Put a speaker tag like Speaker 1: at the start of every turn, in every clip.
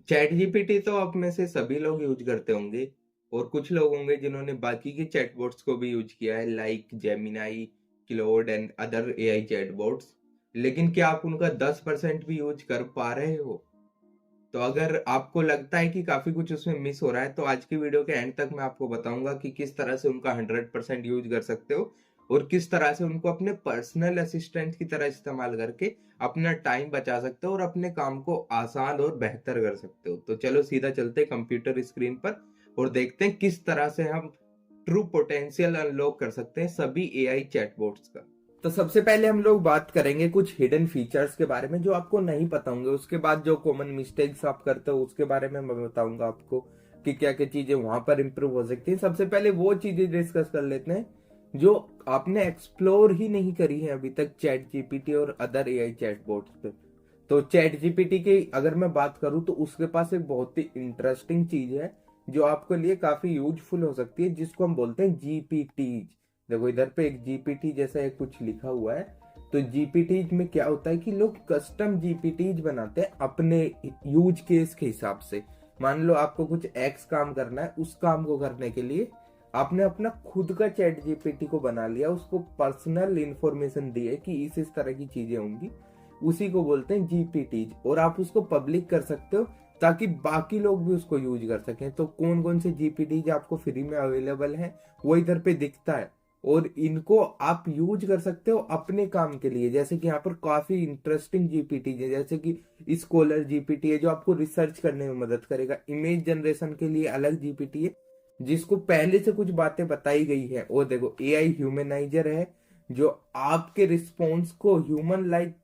Speaker 1: Chat GPT तो आप में से सभी लोग यूज करते होंगे और कुछ लोग होंगे जिन्होंने बाकी के चैटबॉट्स को भी यूज किया है like Gemini, क्लोड and other AI chatbots. लेकिन क्या आप उनका 10% भी यूज कर पा रहे हो? तो अगर आपको लगता है कि काफी कुछ उसमें मिस हो रहा है तो आज की वीडियो के एंड तक मैं आपको बताऊंगा कि किस तरह से उनका 100% यूज कर सकते हो और किस तरह से उनको अपने पर्सनल असिस्टेंट की तरह इस्तेमाल करके अपना टाइम बचा सकते हो और अपने काम को आसान और बेहतर कर सकते हो। तो चलो सीधा चलते हैं कंप्यूटर स्क्रीन पर और देखते हैं किस तरह से हम ट्रू पोटेंशियल अनलॉक कर सकते हैं सभी एआई चैटबॉट्स का। तो सबसे पहले हम लोग बात करेंगे कुछ हिडन फीचर्स के बारे में जो आपको नहीं पता होंगे। उसके बाद जो कॉमन मिस्टेक्स आप करते हो उसके बारे में मैं बताऊंगा आपको कि क्या क्या चीजें वहां पर इंप्रूव हो सकती हैं। सबसे पहले वो चीजें डिस्कस कर लेते हैं जो आपने एक्सप्लोर ही नहीं करी है अभी तक चैट जीपीटी और अदर एआई चैटबॉट्स पे। तो चैट जीपीटी की अगर मैं बात करूं तो उसके पास एक बहुत ही इंटरेस्टिंग चीज है जो आपके लिए काफी यूजफुल हो सकती है, जिसको हम बोलते हैं जीपीटीज। देखो इधर पे एक जीपीटी जैसा एक कुछ लिखा हुआ है। तो जीपीटीज में क्या होता है कि लोग कस्टम जीपीटीज बनाते हैं अपने यूज केस के हिसाब से। मान लो आपको कुछ एक्स काम करना है, उस काम को करने के लिए आपने अपना खुद का चैट जीपीटी को बना लिया, उसको पर्सनल इंफॉर्मेशन दी है कि इस तरह की चीजें होंगी। उसी को बोलते हैं जीपीटीज और आप उसको पब्लिक कर सकते हो ताकि बाकी लोग भी उसको यूज कर सकें। तो कौन कौन से जीपीटीज आपको फ्री में अवेलेबल है वो इधर पे दिखता है और इनको आप यूज कर सकते हो अपने काम के लिए। जैसे कि यहाँ पर काफी इंटरेस्टिंग जीपीटी है, जैसे कि स्कॉलर जीपीटी है जो आपको रिसर्च करने में मदद करेगा। इमेज जनरेशन के लिए अलग जीपीटी है जिसको पहले से कुछ बातें बताई गई है। और देखो एआई ह्यूमनाइजर है जो आपके रिस्पॉन्स को ह्यूमन लाइक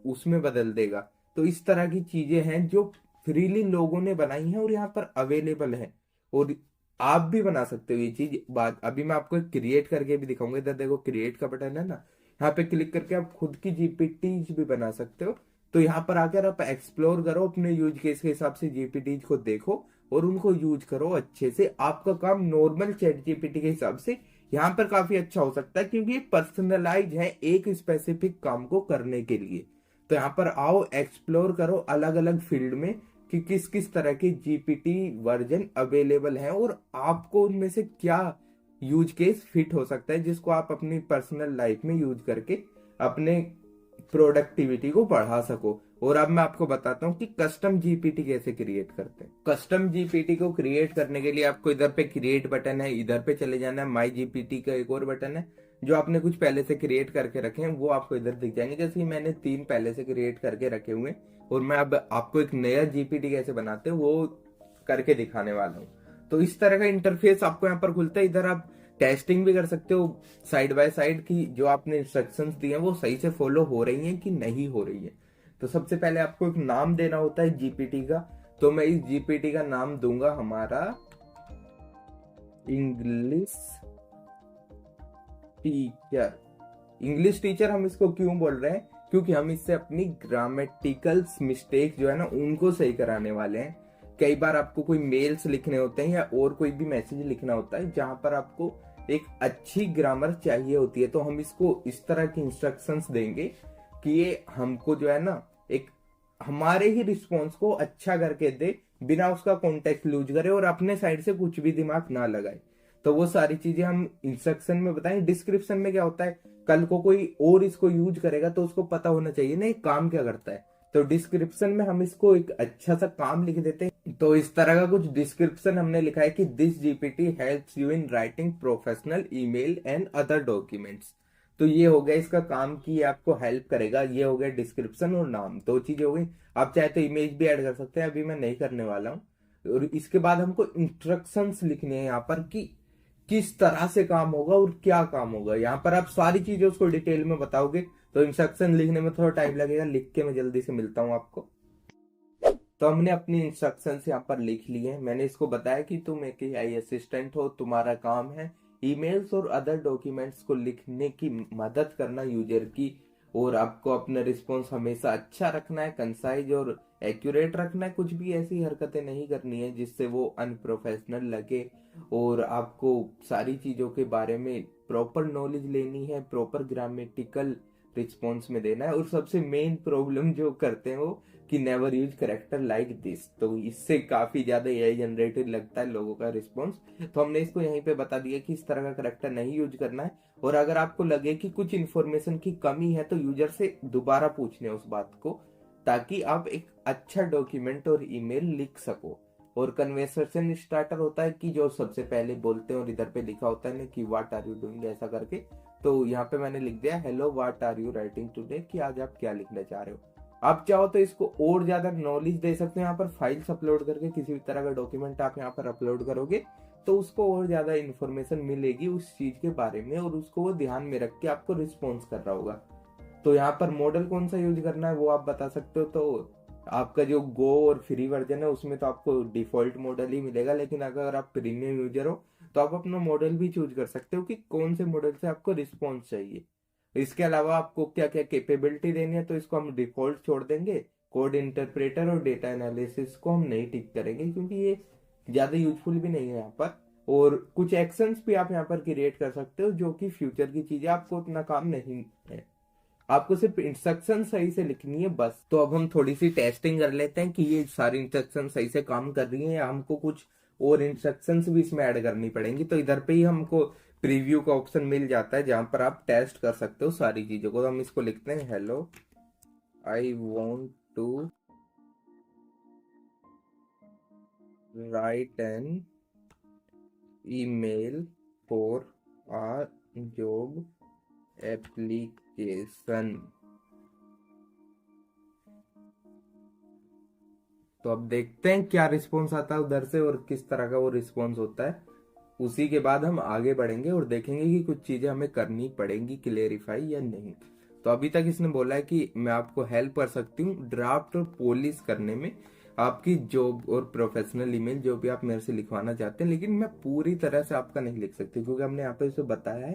Speaker 1: उसमें बदल देगा। तो इस तरह की चीजें हैं जो फ्रीली लोगों ने बनाई है और यहाँ पर अवेलेबल है और आप भी बना सकते हो ये चीज। बात अभी मैं आपको क्रिएट करके भी दिखाऊंगा। इधर देखो क्रिएट का बटन है ना, यहाँ पे क्लिक करके आप खुद की जीपीटीज भी बना सकते हो। तो यहाँ पर आकर आप एक्सप्लोर करो, अपने यूज केस के हिसाब से जीपीटीज को देखो और उनको यूज करो अच्छे से। आपका काम नॉर्मल चैट जीपीटी के हिसाब से यहाँ पर काफी अच्छा हो सकता है क्योंकि ये पर्सनलाइज है एक स्पेसिफिक काम को करने के लिए। तो यहाँ पर आओ एक्सप्लोर करो अलग अलग फील्ड में कि किस किस तरह के जीपीटी वर्जन अवेलेबल हैं और आपको उनमें से क्या यूज केस फिट हो सकता है जिसको आप अपनी पर्सनल लाइफ में यूज करके अपने प्रोडक्टिविटी को बढ़ा सको। और अब मैं आपको बताता हूँ कि कस्टम जीपीटी कैसे क्रिएट करते हैं। कस्टम जीपीटी को क्रिएट करने के लिए आपको इधर पे क्रिएट बटन है, इधर पे चले जाना है। माई जीपीटी का एक और बटन है, जो आपने कुछ पहले से क्रिएट करके रखे हैं वो आपको इधर दिख जाएंगे। जैसे कि मैंने 3 पहले से क्रिएट करके रखे हुए और मैं अब आपको एक नया जीपीटी कैसे बनाते हैं वो करके दिखाने वाला हूँ। तो इस तरह का इंटरफेस आपको यहाँ पर खुलता है। इधर आप टेस्टिंग भी कर सकते हो साइड बाय साइड की जो आपने इंस्ट्रक्शंस दिए हैं वो सही से फॉलो हो रही हैं कि नहीं हो रही है। तो सबसे पहले आपको एक नाम देना होता है जीपीटी का। तो मैं इस जीपीटी का नाम दूंगा हमारा इंग्लिश टीचर। इंग्लिश टीचर हम इसको क्यों बोल रहे हैं, क्योंकि हम इससे अपनी ग्रामेटिकल मिस्टेक जो है ना उनको सही कराने वाले हैं। कई बार आपको कोई मेल्स लिखने होते हैं या और कोई भी मैसेज लिखना होता है जहां पर आपको एक अच्छी ग्रामर चाहिए होती है, तो हम इसको इस तरह की इंस्ट्रक्शंस देंगे कि ये हमको जो है ना एक हमारे ही रिस्पॉन्स को अच्छा करके दे, बिना उसका कॉन्टेक्स्ट लूज करे और अपने साइड से कुछ भी दिमाग ना लगाए। तो वो सारी चीजें हम इंस्ट्रक्शन में बताएं। डिस्क्रिप्शन में क्या होता है, कल को कोई और इसको यूज करेगा तो उसको पता होना चाहिए ना ये काम क्या करता है। तो डिस्क्रिप्शन में हम इसको एक अच्छा सा काम लिख देते हैं। तो इस तरह का कुछ डिस्क्रिप्शन हमने लिखा है कि this GPT helps you in writing professional email and other documents. तो ये हो गया इसका काम कि ये आपको हेल्प करेगा। ये हो गया डिस्क्रिप्शन और नाम, दो चीजें हो गई। आप चाहे तो इमेज भी ऐड कर सकते हैं, अभी मैं नहीं करने वाला हूँ। और इसके बाद हमको इंस्ट्रक्शंस लिखने हैं यहाँ पर कि किस तरह से काम होगा और क्या काम होगा। यहाँ पर आप सारी चीजें उसको डिटेल में बताओगे तो इंस्ट्रक्शन लिखने में थोड़ा टाइम लगेगा। लिख के मैं जल्दी से मिलता हूँ आपको। तो हमने अपनी इंस्ट्रक्शंस यहाँ पर लिख ली है। मैंने इसको बताया कि तुम एक एआई असिस्टेंट हो, तुम्हारा काम है ईमेल्स और अदर डॉक्यूमेंट्स को लिखने की मदद करना यूजर की, और आपको अपना रिस्पॉन्स हमेशा अच्छा रखना है, कंसाइज और एक्यूरेट रखना है। कुछ भी ऐसी हरकतें नहीं करनी है जिससे वो अनप्रोफेशनल लगे। और आपको सारी चीजों के बारे में प्रॉपर नॉलेज लेनी है, प्रॉपर ग्रामेटिकल रिस्पॉन्स में देना है। और सबसे मेन प्रॉब्लम जो करते हैं वो कि never use character like this, तो इससे काफी ज्यादा एआई जनरेटेड लगता है लोगों का रिस्पॉन्स। तो हमने इसको यहीं पे बता दिया कि इस तरह का करेक्टर नहीं यूज करना है। और अगर आपको लगे कि कुछ इन्फॉर्मेशन की कमी है तो यूजर से दोबारा पूछने उस बात को, ताकि आप एक अच्छा डॉक्यूमेंट और ईमेल लिख सको। और कन्वर्सेशन स्टार्टर होता है कि जो सबसे पहले बोलते हैं, और इधर पे लिखा होता है ना कि व्हाट आर यू डूइंग, ऐसा करके। तो यहाँ पे मैंने लिख दिया hello what are you writing today, कि आज आप क्या लिखना चाह रहे हो। आप चाहो तो इसको और ज्यादा नॉलेज दे सकते हो। यहाँ पर फाइल्स अपलोड करके किसी भी तरह का डॉक्यूमेंट आप यहाँ पर अपलोड करोगे तो उसको और ज्यादा इन्फॉर्मेशन मिलेगी उस चीज के बारे में, और उसको वो ध्यान में रख के आपको रिस्पॉन्स कर रहा होगा। तो यहाँ पर मॉडल कौन सा यूज करना है वो आप बता सकते हो। तो आपका जो गो और फ्री वर्जन है उसमें तो आपको डिफॉल्ट मॉडल ही मिलेगा, लेकिन अगर आप प्रीमियम यूजर हो तो आप अपना मॉडल भी चूज कर सकते हो कि कौन से मॉडल से आपको रिस्पॉन्स चाहिए। इसके अलावा आपको क्या क्या कैपेबिलिटी देनी है तो इसको हम डिफॉल्ट छोड़ देंगे। कोड इंटरप्रेटर और डेटा एनालिसिस को हम नहीं टिक करेंगे क्योंकि ये ज्यादा यूजफुल भी नहीं है यहाँ पर। और कुछ एक्शंस भी आप यहाँ पर क्रिएट कर सकते हो जो कि फ्यूचर की चीजें, आपको उतना काम नहीं है, आपको सिर्फ इंस्ट्रक्शन सही से लिखनी है बस। तो अब हम थोड़ी सी टेस्टिंग कर लेते हैं कि ये सारी इंस्ट्रक्शन सही से काम कर रही हैं या हमको कुछ और इंस्ट्रक्शंस भी इसमें ऐड करनी पड़ेंगी। तो इधर पे ही हमको प्रीव्यू का ऑप्शन मिल जाता है जहां पर आप टेस्ट कर सकते हो सारी चीजों को। तो हम इसको लिखते हैं hello I want to write an email for our job application. तो अब देखते हैं क्या रिस्पॉन्स आता है उधर से और किस तरह का वो रिस्पॉन्स होता है। उसी के बाद हम आगे बढ़ेंगे और देखेंगे कि कुछ चीजें हमें करनी पड़ेंगी क्लेरिफाई या नहीं। तो अभी तक इसने बोला है कि मैं आपको हेल्प कर सकती हूँ ड्राफ्ट और पॉलिश करने में आपकी जॉब और प्रोफेशनल ईमेल जो भी आप मेरे से लिखवाना चाहते हैं, लेकिन मैं पूरी तरह से आपका नहीं लिख सकती क्योंकि हमने यहाँ पे इसे बताया है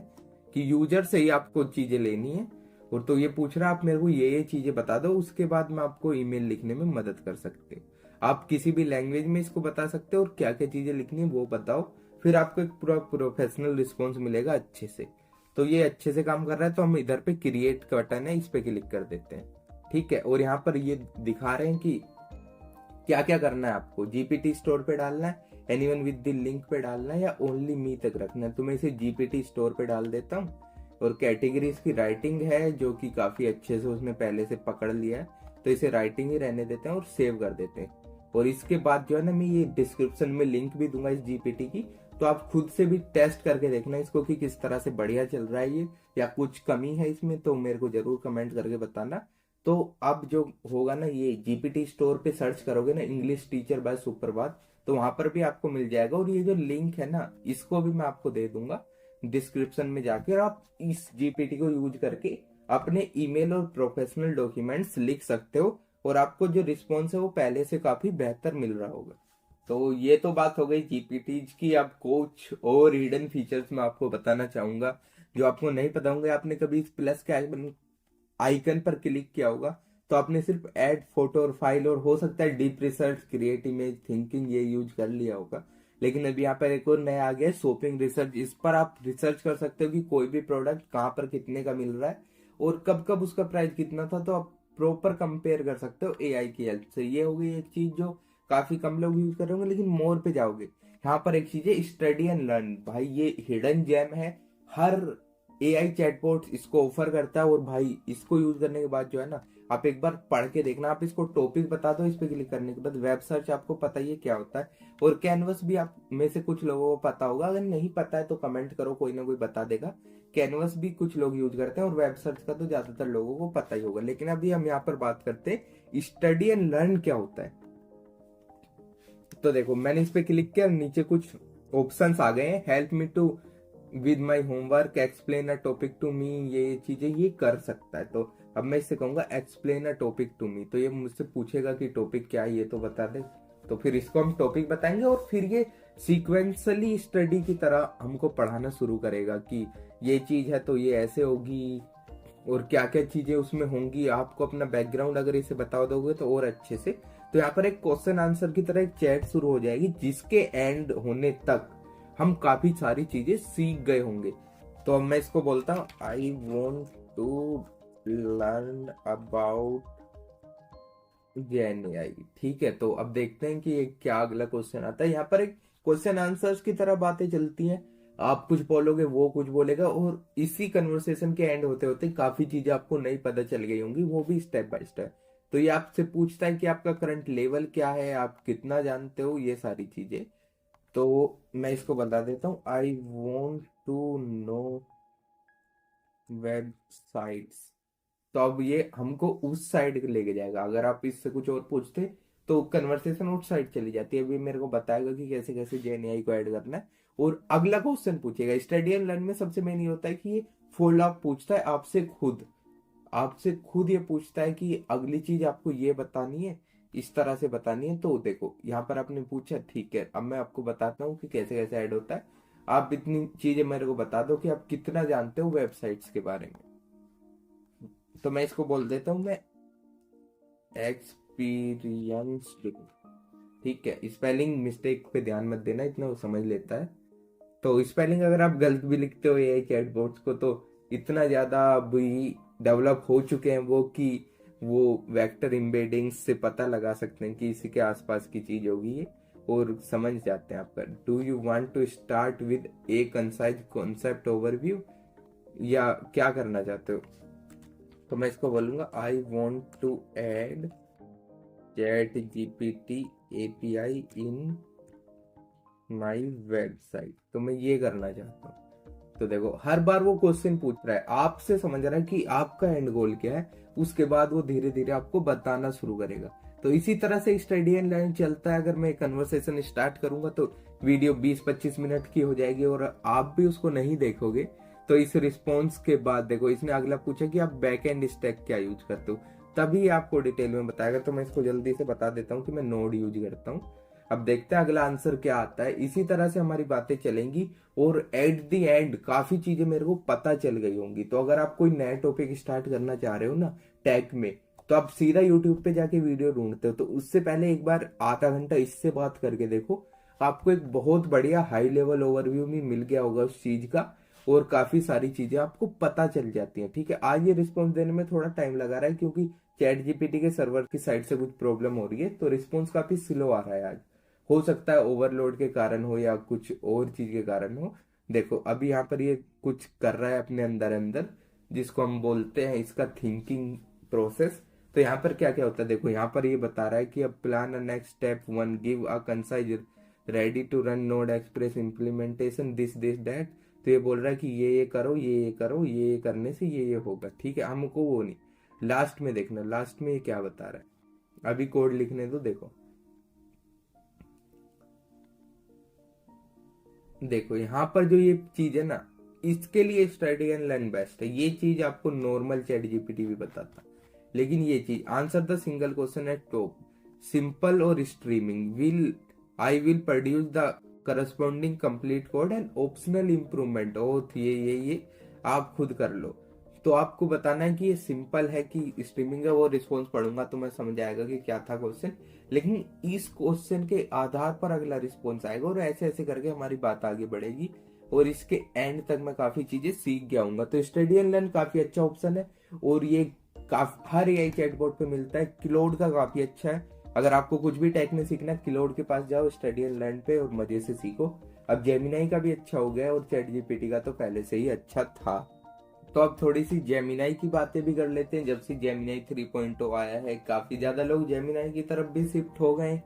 Speaker 1: कि यूजर से ही आपको चीजें लेनी है। और तो ये पूछ रहा है आप मेरे को ये चीजें बता दो, उसके बाद मैं आपको ईमेल लिखने में मदद कर सकती हूँ। आप किसी भी लैंग्वेज में इसको बता सकते हो और क्या क्या चीजें लिखनी है वो बताओ, फिर आपको एक पूरा प्रोफेशनल रिस्पॉन्स मिलेगा अच्छे से। तो ये अच्छे से काम कर रहा है तो हम इधर पे क्रिएट का बटन है इस पे क्लिक कर देते हैं। ठीक है, और यहाँ पर ये दिखा रहे हैं कि क्या क्या करना है आपको। जीपीटी स्टोर पे डालना है, एनीवन विद द लिंक पे डालना है, या ओनली मी तक रखना है। तो मैं इसे जीपीटी स्टोर पे डाल देता हूँ। और कैटेगरी इसकी राइटिंग है जो कि काफी अच्छे से उसने पहले से पकड़ लिया है, तो इसे राइटिंग ही रहने देते हैं और सेव कर देते हैं। और इसके बाद जो है ना मैं ये डिस्क्रिप्शन में लिंक भी दूंगा इस जीपीटी की, तो आप खुद से भी टेस्ट करके देखना इसको कि किस तरह से बढ़िया चल रहा है ये, या कुछ कमी है इसमें तो मेरे को जरूर कमेंट करके बताना। तो अब जो होगा ना, ये जीपीटी स्टोर पे सर्च करोगे ना इंग्लिश टीचर बाय सुप्रभात, तो वहां पर भी आपको मिल जाएगा। और ये जो लिंक है ना इसको भी मैं आपको दे दूंगा डिस्क्रिप्शन में जाके, और आप इस जीपीटी को यूज करके अपने ईमेल और प्रोफेशनल डॉक्यूमेंट्स लिख सकते हो, और आपको जो रिस्पॉन्स है वो पहले से काफी बेहतर मिल रहा होगा। तो ये तो बात हो गई जीपीटी की। अब कुछ और हिडन फीचर्स मैं आपको बताना चाहूंगा जो आपको नहीं पता होंगे। आपने कभी इस प्लस के आइकन पर क्लिक किया होगा तो आपने सिर्फ ऐड फोटो और फाइल, और हो सकता है deep research, create image, thinking ये यूज कर लिया होगा। लेकिन अभी यहाँ पर एक और नया आ गया है शॉपिंग रिसर्च। इस पर आप रिसर्च कर सकते हो कि कोई भी प्रोडक्ट कहाँ पर कितने का मिल रहा है और कब कब उसका प्राइस कितना था, तो आप प्रॉपर कंपेयर कर सकते हो एआई की हेल्प से। ये हो गई एक चीज जो काफी कम लोग यूज कर रहे होंगे, लेकिन मोर पे जाओगे यहाँ पर एक चीज है स्टडी एंड लर्न। भाई ये हिडन जेम है, हर एआई चैटबॉट इसको ऑफर करता है। और भाई इसको यूज करने के बाद जो है ना आप एक बार पढ़ के देखना, आप इसको टॉपिक बता दो, इस पे क्लिक करने के बाद वेब सर्च आपको पता ही है क्या होता है। और कैनवस भी आप में से कुछ लोगों को पता होगा, अगर नहीं पता है तो कमेंट करो, कोई ना कोई बता देगा। कैनवस भी कुछ लोग यूज करते हैं और वेब सर्च का तो ज्यादातर लोगों को पता ही होगा। लेकिन अभी हम यहाँ पर बात करते हैं स्टडी एंड लर्न क्या होता है। तो देखो मैंने इस पे क्लिक किया, नीचे कुछ ऑप्शंस आ गए हैं, help me to with my homework, explain a topic to me, ये चीजें ये कर सकता है। तो अब मैं इससे कहूंगा explain a topic to me, तो ये मुझसे पूछेगा कि टॉपिक क्या है ये तो बता दे। तो फिर इसको हम टॉपिक बताएंगे और फिर ये सीक्वेंसली स्टडी की तरह हमको पढ़ाना शुरू करेगा कि ये चीज है तो ये ऐसे होगी और क्या क्या चीजें उसमें होंगी। आपको अपना बैकग्राउंड अगर इसे बता दोगे तो और अच्छे से। तो यहाँ पर एक क्वेश्चन आंसर की तरह एक चैट शुरू हो जाएगी जिसके एंड होने तक हम काफी सारी चीजें सीख गए होंगे। तो अब मैं इसको बोलता हूँ I want to learn about GenAI. ठीक है, तो अब देखते हैं कि ये क्या अगला क्वेश्चन आता है। यहाँ पर एक क्वेश्चन आंसर्स की तरह बातें चलती हैं, आप कुछ बोलोगे वो कुछ बोलेगा, और इसी कन्वर्सेशन के एंड होते होते काफी चीजें आपको नहीं पता चल गई होंगी, वो भी स्टेप बाय स्टेप। तो ये आपसे पूछता है कि आपका करंट लेवल क्या है, आप कितना जानते हो, ये सारी चीजें। तो मैं इसको बता देता हूँ, I want to know websites. तो अब ये हमको उस साइड लेके जाएगा, अगर आप इससे कुछ और पूछते तो कन्वर्सेशन उस साइड चली जाती है। अभी मेरे को बताएगा कि कैसे कैसे जेएनआई को ऐड करना है, और अगला क्वेश्चन पूछेगा। स्टडी एंड लर्न में सबसे मेन ये होता है कि ये फोल्ड अप पूछता है आपसे खुद, आपसे खुद ये पूछता है कि अगली चीज आपको ये बतानी है, इस तरह से बतानी है। तो देखो यहाँ पर आपने पूछा, ठीक है, अब मैं आपको बताता हूँ कि कैसे कैसे ऐड होता है। आप इतनी चीजें मेरे को बता दो कि आप कितना जानते हो वेबसाइट्स के बारे में। तो मैं इसको बोल देता हूँ, मैं एक्सपीरियंस्ड। ठीक है, स्पेलिंग मिस्टेक पे ध्यान मत देना, इतना वो समझ लेता है। तो स्पेलिंग अगर आप गलत भी लिखते हो एआई चैटबॉट्स को, तो इतना ज्यादा भी डेवलप हो चुके हैं वो कि वो वेक्टर एम्बेडिंग्स से पता लगा सकते हैं कि इसी के आसपास की चीज होगी ये, और समझ जाते हैं आपका। Do you want to start with a concise concept overview, या क्या करना चाहते हो? तो मैं इसको बोलूंगा, I want to add chat GPT API in my website. तो मैं ये करना चाहता हूँ। तो देखो हर बार वो क्वेश्चन पूछ रहा है, आपसे समझ रहा है कि आपका एंड गोल क्या है, उसके बाद वो धीरे धीरे आपको बताना शुरू करेगा। तो इसी तरह से स्टडी एंड लर्न चलता है। अगर मैं कन्वर्सेशन स्टार्ट करूंगा तो वीडियो 20-25 मिनट की हो जाएगी, और आप भी उसको नहीं देखोगे। तो इस रिस्पॉन्स के बाद देखो, इसने अगला पूछा कि आप बैक एंड स्टैक क्या यूज करते हो, तभी आपको डिटेल में बताएगा। तो मैं इसको जल्दी से बता देता हूँ कि मैं नोड यूज करता हूँ। अब देखते हैं अगला आंसर क्या आता है। इसी तरह से हमारी बातें चलेंगी, और एट द एंड काफी चीजें मेरे को पता चल गई होंगी। तो अगर आप कोई नया टॉपिक स्टार्ट करना चाह रहे हो ना टेक में, तो आप सीधा यूट्यूब पे जाके वीडियो ढूंढते हो, तो उससे पहले एक बार आधा घंटा इससे बात करके देखो, आपको एक बहुत बढ़िया हाई लेवल ओवरव्यू भी मिल गया होगा उस चीज का, और काफी सारी चीजें आपको पता चल जाती हैं। ठीक है, आज ये रिस्पॉन्स देने में थोड़ा टाइम लगा रहा है, क्योंकि चैट जीपीटी के सर्वर की साइड से कुछ प्रॉब्लम हो रही है, तो रिस्पॉन्स काफी स्लो आ रहा है आज। हो सकता है ओवरलोड के कारण हो, या कुछ और चीज के कारण हो। देखो अभी यहाँ पर ये कुछ कर रहा है अपने अंदर अंदर, जिसको हम बोलते हैं इसका थिंकिंग प्रोसेस। तो यहाँ पर क्या क्या होता है, देखो यहाँ पर ये बता रहा है कि अब plan a next step 1, give a concise ready to run node express implementation this this that. तो ये बोल रहा है कि ये करो, ये करो, ये करने से ये होगा। ठीक है, हमको वो नहीं, लास्ट में देखना, लास्ट में ये क्या बता रहा है। अभी कोड लिखने दो। देखो देखो यहाँ पर जो ये चीज है ना, इसके लिए स्टडी एंड लर्न बेस्ट है। ये चीज आपको नॉर्मल चैट जीपीटी भी बताता, लेकिन ये चीज answer the single question at top, simple और streaming will, I will produce the corresponding complete code and optional improvement. ओ ये आप खुद कर लो। तो आपको बताना है कि ये सिंपल है कि स्ट्रीमिंग है, वो रिस्पॉन्स पढ़ूंगा तो मैं समझ आएगा कि क्या था क्वेश्चन, लेकिन इस क्वेश्चन के आधार पर अगला रिस्पॉन्स आएगा, और ऐसे ऐसे करके हमारी बात आगे बढ़ेगी, और इसके एंड तक मैं काफी चीजें सीख गया हूँ। तो स्टडी एंड लर्न काफी अच्छा ऑप्शन है, और ये हर एआई चैटबॉट पे मिलता है। क्लाउड का काफी अच्छा है, अगर आपको कुछ भी टेक में सीखना है क्लाउड के पास जाओ, स्टडी एंड लर्न पे, और मजे से सीखो। अब जेमिनाई का भी अच्छा हो गया, और चैट जीपीटी का तो पहले से ही अच्छा था। तो अब थोड़ी सी जेमिनाई की बातें भी कर लेते हैं। जब से जेमिनाई 3.0 आया है, काफी ज्यादा लोग जेमिनाई की तरफ भी शिफ्ट हो गए,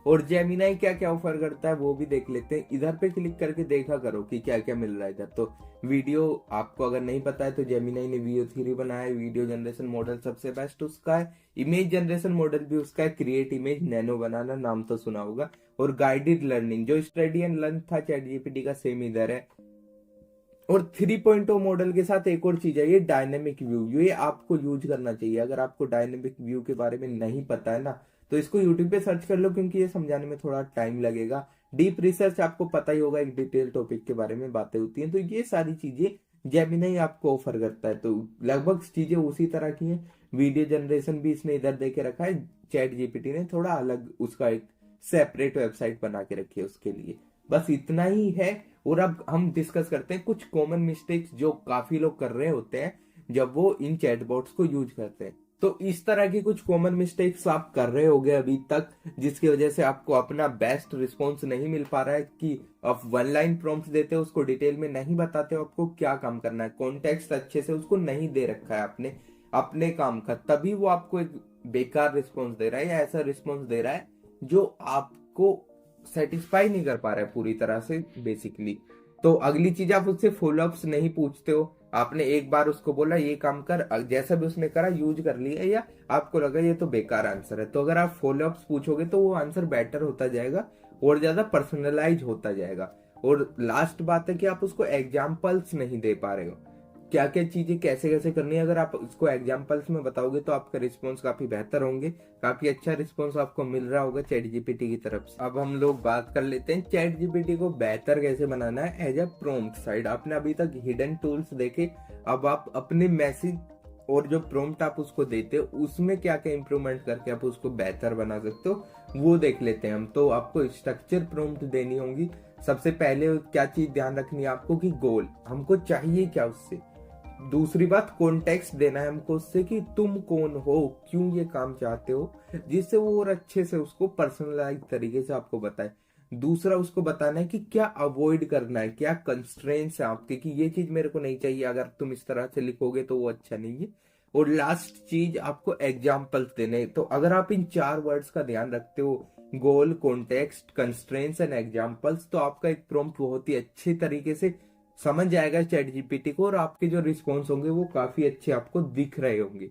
Speaker 1: और जेमिनाई क्या क्या ऑफर करता है वो भी देख लेते हैं। इधर पे क्लिक करके देखा करो कि क्या क्या मिल रहा है इधर। तो वीडियो आपको अगर नहीं पता है तो जेमिनाई ने VO3 बनाया है, वीडियो जनरेशन मॉडल सबसे बेस्ट उसका है। इमेज जनरेशन मॉडल भी उसका है, क्रिएट इमेज नैनो बनाना, नाम तो सुना होगा। और गाइडेड लर्निंग, जो स्टडी एंड लर्न था चैट जीपीटी का, सेम इधर है। और 3.0 मॉडल के साथ एक और चीज है, ये डायनेमिक व्यू, ये आपको यूज करना चाहिए। अगर आपको डायनेमिक व्यू के बारे में नहीं पता है ना, तो इसको यूट्यूब पे सर्च कर लो, क्योंकि ये समझाने में थोड़ा टाइम लगेगा। डीप रिसर्च आपको पता ही होगा, एक डिटेल टॉपिक के बारे में बातें होती हैं। तो ये सारी चीजें जेमिनाई आपको ऑफर करता है, तो लगभग चीजें उसी तरह की हैं। वीडियो जनरेशन भी इसने इधर दे के रखा है, चैट जीपीटी ने थोड़ा अलग उसका एक सेपरेट वेबसाइट बना के रखी है उसके लिए। बस इतना ही है। और अब हम डिस्कस करते हैं कुछ कॉमन मिस्टेक्स जो काफी लोग कर रहे होते हैं जब वो इन चैटबॉट्स को यूज करते हैं। तो इस तरह की कुछ कॉमन मिस्टेक्स आप कर रहे होगे अभी तक, जिसकी वजह से आपको अपना बेस्ट रिस्पॉन्स नहीं मिल पा रहा है कि आप वन लाइन प्रॉम्प्ट देते हो, उसको डिटेल में नहीं बताते हो आपको क्या काम करना है, कॉन्टेक्स्ट अच्छे से उसको नहीं दे रखा है आपने अपने काम का, तभी वो आपको एक बेकार रिस्पॉन्स दे रहा है या ऐसा रिस्पॉन्स दे रहा है जो आपको सेटिस्फाई नहीं कर पा रहा है पूरी तरह से बेसिकली। तो अगली चीज, आप उससे फॉलोअप्स नहीं पूछते हो। आपने एक बार उसको बोला ये काम कर, जैसा भी उसने करा यूज कर लिया, या आपको लगा ये तो बेकार आंसर है, तो अगर आप फॉलोअप्स पूछोगे तो वो आंसर बेटर होता जाएगा और ज्यादा पर्सनलाइज होता जाएगा। और लास्ट बात है कि आप उसको एग्जाम्पल्स नहीं दे पा रहे हो, क्या क्या चीजें कैसे कैसे करनी है। अगर आप उसको एग्जाम्पल्स में बताओगे तो आपका रिस्पॉन्स काफी बेहतर होंगे, काफी अच्छा रिस्पॉन्स आपको मिल रहा होगा चैट जीपीटी की तरफ से। अब हम लोग बात कर लेते हैं चैट जीपीटी को बेहतर कैसे बनाना है एज ए प्रॉम्प्ट साइड। आपने अभी तक हिडन टूल्स देखे, अब आप अपने मैसेज और जो प्रॉम्प्ट आप उसको देते हो उसमें क्या क्या इंप्रूवमेंट करके आप उसको बेहतर बना सकते हो वो देख लेते हैं हम। तो आपको स्ट्रक्चर प्रॉम्प्ट देनी होगी। सबसे पहले क्या चीज ध्यान रखनी है आपको कि गोल हमको चाहिए क्या उससे। दूसरी बात, कॉन्टेक्स्ट देना है हमको उससे कि तुम कौन हो, क्यों ये काम चाहते हो, जिससे वो और अच्छे से उसको पर्सनलाइज तरीके से आपको बताए। दूसरा, उसको बताना है कि क्या अवॉइड करना है, क्या कंस्ट्रेंट्स है आपके कि ये चीज मेरे को नहीं चाहिए, अगर तुम इस तरह से लिखोगे तो वो अच्छा नहीं है। और लास्ट चीज, आपको एग्जाम्पल्स देने। तो अगर आप इन 4 वर्ड्स का ध्यान रखते हो, गोल, कॉन्टेक्स्ट, कंस्ट्रेंट्स एंड एग्जाम्पल्स, तो आपका एक प्रॉम्प्ट बहुत ही अच्छे तरीके से समझ जाएगा चैट जीपीटी को, और आपके जो रिस्पॉन्स होंगे वो काफी अच्छे आपको दिख रहे होंगे।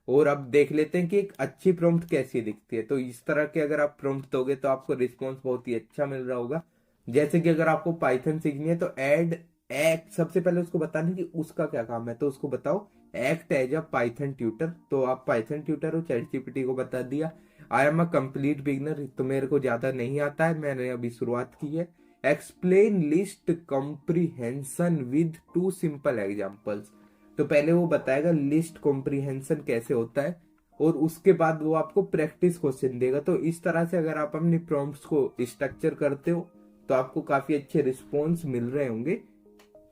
Speaker 1: और अब देख लेते हैं कि एक अच्छी प्रॉम्प्ट कैसी दिखती है। तो इस तरह के अगर आप प्रॉम्प्ट दोगे तो आपको रिस्पॉन्स बहुत ही अच्छा मिल रहा होगा। जैसे कि अगर आपको पाइथन सीखनी है तो ऐड एक्ट, सबसे पहले उसको बताना कि उसका क्या काम है, तो उसको बताओ act as a Python tutor. तो आप पाइथन ट्यूटर हो, चैट जीपीटी को बता दिया। I am a complete beginner, तो मेरे को ज्यादा नहीं आता है, मैंने अभी शुरुआत की है। Explain list comprehension with 2 simple examples. तो पहले वो बताएगा लिस्ट कॉम्प्रीहेंशन कैसे होता है, और उसके बाद वो आपको प्रैक्टिस क्वेश्चन देगा। तो इस तरह से अगर आप अपनी प्रॉम्प्ट्स को स्ट्रक्चर करते हो तो आपको काफी अच्छे रिस्पॉन्स मिल रहे होंगे।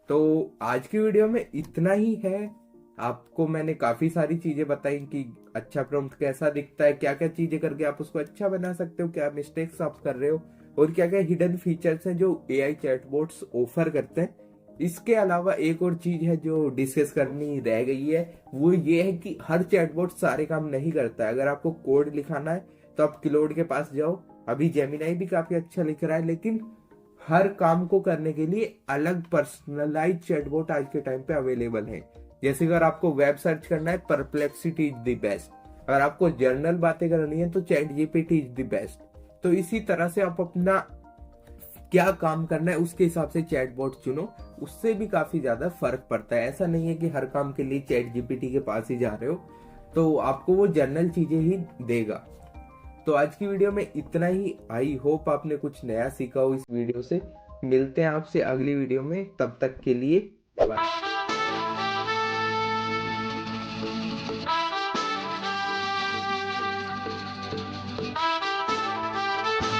Speaker 1: तो आज की वीडियो में इतना ही है। आपको मैंने काफी सारी चीजें बताई कि अच्छा प्रॉम्प्ट कैसा दिखता है, क्या क्या चीजें करके आप उसको अच्छा बना सकते हो, क्या मिस्टेक्स आप कर रहे हो, और क्या क्या हिडन फीचर्स हैं जो एआई चैटबॉट्स ऑफर करते हैं। इसके अलावा एक और चीज है जो डिस्कस करनी रह गई है, वो ये है कि हर चैटबॉट सारे काम नहीं करता है। अगर आपको कोड लिखाना है तो आप क्लोड के पास जाओ, अभी जेमिनाई भी काफी अच्छा लिख रहा है, लेकिन हर काम को करने के लिए अलग पर्सनलाइज चैटबॉट आज के टाइम पे अवेलेबल है। जैसे अगर आपको वेब सर्च करना है, परप्लेक्सिटी इज द बेस्ट। अगर आपको जर्नल बातें करनी है तो chat GPT is the best. तो इसी तरह से आप अपना क्या काम करना है उसके हिसाब से चैटबॉट चुनो, उससे भी काफी ज्यादा फर्क पड़ता है। ऐसा नहीं है कि हर काम के लिए चैट जीपीटी के पास ही जा रहे हो, तो आपको वो जनरल चीजें ही देगा। तो आज की वीडियो में इतना ही। आई होप आपने कुछ नया सीखा हो इस वीडियो से। मिलते हैं आपसे अगली वीडियो में, तब तक के लिए बाय।